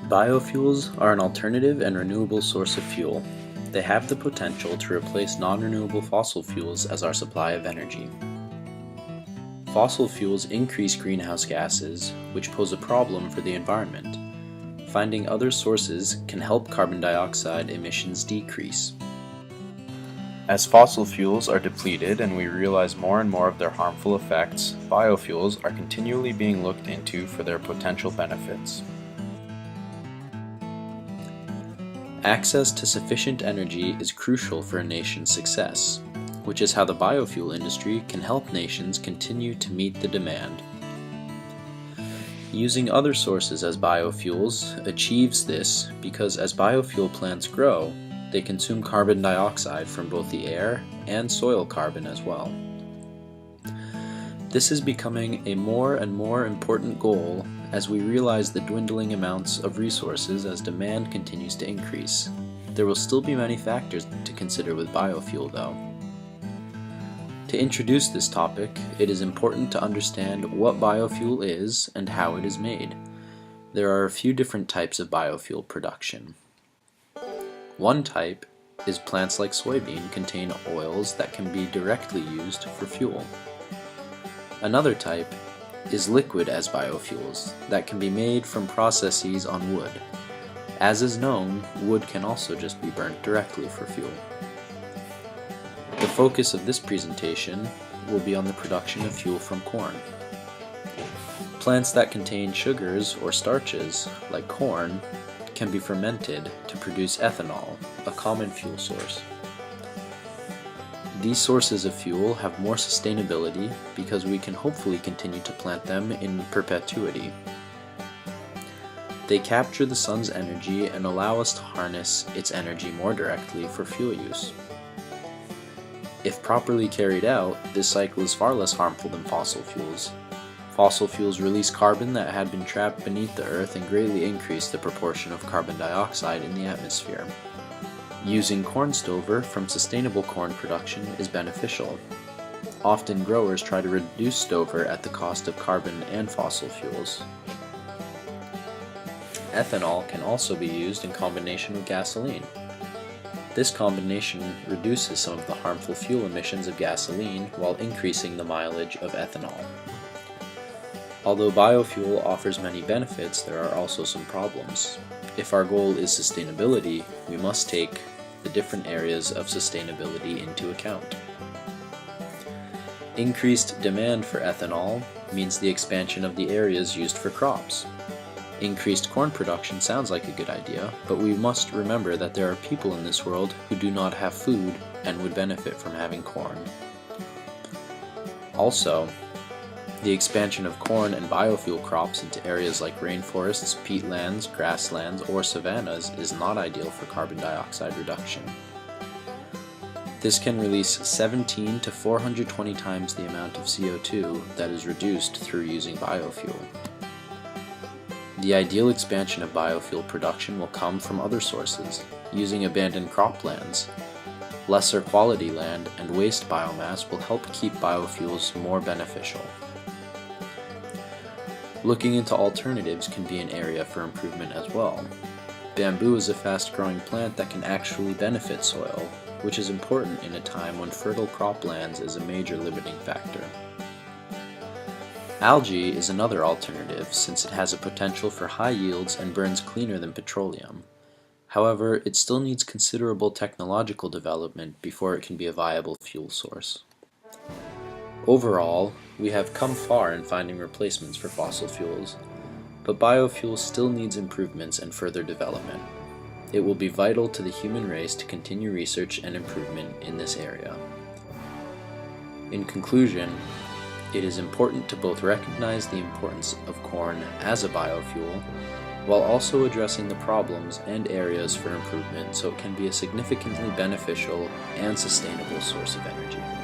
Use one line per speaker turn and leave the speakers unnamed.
Biofuels are an alternative and renewable source of fuel. They have the potential to replace non-renewable fossil fuels as our supply of energy. Fossil fuels increase greenhouse gases, which pose a problem for the environment. Finding other sources can help carbon dioxide emissions decrease. As fossil fuels are depleted and we realize more and more of their harmful effects, biofuels are continually being looked into for their potential benefits. Access to sufficient energy is crucial for a nation's success, which is how the biofuel industry can help nations continue to meet the demand. Using other sources as biofuels achieves this because as biofuel plants grow, they consume carbon dioxide from both the air and soil carbon as well. This is becoming a more and more important goal as we realize the dwindling amounts of resources as demand continues to increase. There will still be many factors to consider with biofuel though. To introduce this topic, it is important to understand what biofuel is and how it is made. There are a few different types of biofuel production. One type is plants like soybean contain oils that can be directly used for fuel. Another type is liquid as biofuels that can be made from processes on wood. As is known, wood can also just be burnt directly for fuel. The focus of this presentation will be on the production of fuel from corn. Plants that contain sugars or starches, like corn, can be fermented to produce ethanol, a common fuel source. These sources of fuel have more sustainability because we can hopefully continue to plant them in perpetuity. They capture the sun's energy and allow us to harness its energy more directly for fuel use. If properly carried out, this cycle is far less harmful than fossil fuels. Fossil fuels release carbon that had been trapped beneath the earth and greatly increase the proportion of carbon dioxide in the atmosphere. Using corn stover from sustainable corn production is beneficial. Often growers try to reduce stover at the cost of carbon and fossil fuels. Ethanol can also be used in combination with gasoline. This combination reduces some of the harmful fuel emissions of gasoline while increasing the mileage of ethanol. Although biofuel offers many benefits, there are also some problems. If our goal is sustainability, we must take the different areas of sustainability into account. Increased demand for ethanol means the expansion of the areas used for crops. Increased corn production sounds like a good idea, but we must remember that there are people in this world who do not have food and would benefit from having corn. Also, the expansion of corn and biofuel crops into areas like rainforests, peatlands, grasslands, or savannas is not ideal for carbon dioxide reduction. This can release 17 to 420 times the amount of CO2 that is reduced through using biofuel. The ideal expansion of biofuel production will come from other sources, using abandoned croplands. Lesser quality land and waste biomass will help keep biofuels more beneficial. Looking into alternatives can be an area for improvement as well. Bamboo is a fast-growing plant that can actually benefit soil, which is important in a time when fertile croplands is a major limiting factor. Algae is another alternative since it has a potential for high yields and burns cleaner than petroleum. However, it still needs considerable technological development before it can be a viable fuel source. Overall, we have come far in finding replacements for fossil fuels, but biofuel still needs improvements and further development. It will be vital to the human race to continue research and improvement in this area. In conclusion, it is important to both recognize the importance of corn as a biofuel, while also addressing the problems and areas for improvement so it can be a significantly beneficial and sustainable source of energy.